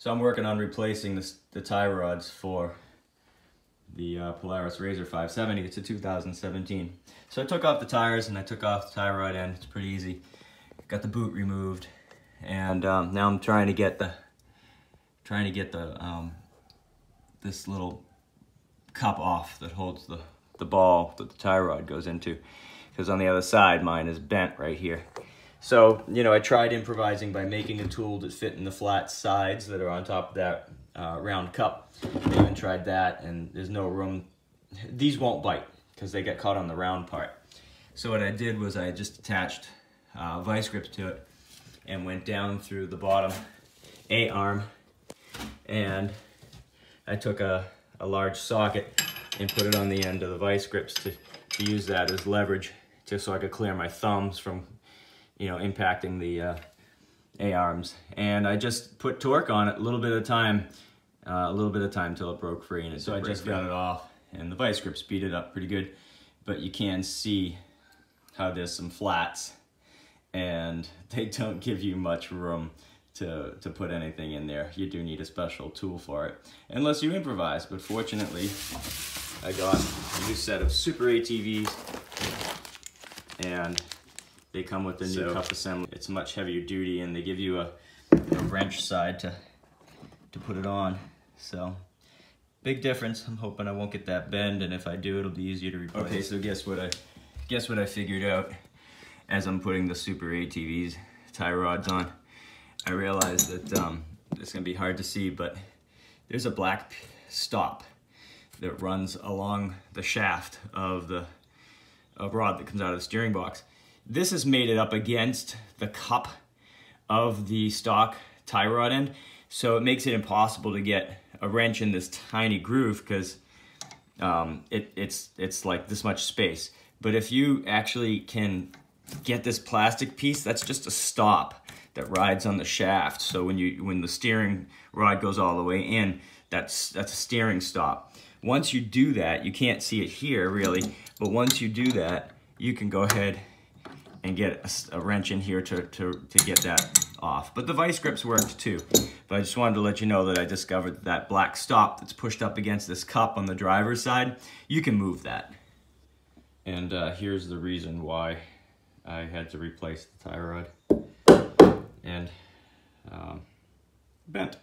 So I'm working on replacing the tie rods for the Polaris RZR 570. It's a 2017. So I took off the tires and I took off the tie rod end. It's pretty easy. Got the boot removed, and now I'm trying to get the this little cup off that holds the ball that the tie rod goes into, because on the other side mine is bent right here. So, you know, I tried improvising by making a tool that fit in the flat sides that are on top of that round cup. I even tried that, and there's no room. These won't bite because they get caught on the round part. So what I did was I just attached vice grips to it and went down through the bottom A-arm, and I took a large socket and put it on the end of the vice grips to use that as leverage, just so I could clear my thumbs from, you know, impacting the A-arms. And I just put torque on it a little bit at a time till it broke free. And so I just got it off, and the vice grip speed it up pretty good, but you can see how there's some flats, and they don't give you much room to put anything in there. You do need a special tool for it, unless you improvise. But fortunately, I got a new set of Super ATVs, and they come with the new cup assembly. It's much heavier duty, and they give you a wrench side to put it on. So, big difference. I'm hoping I won't get that bend, and if I do, it'll be easier to replace. Okay, so guess what I figured out as I'm putting the Super ATVs tie rods on. I realized that it's gonna be hard to see, but there's a black stop that runs along the shaft of the rod that comes out of the steering box. This is mated up against the cup of the stock tie rod end, so it makes it impossible to get a wrench in this tiny groove, because it's like this much space. But if you actually can get this plastic piece, that's just a stop that rides on the shaft. So when the steering rod goes all the way in, that's a steering stop. Once you do that, you can't see it here really, but once you do that, you can go ahead and get a wrench in here to get that off. But the vice grips worked too. But I just wanted to let you know that I discovered that black stop that's pushed up against this cup on the driver's side, you can move that. And here's the reason why I had to replace the tie rod. And bent.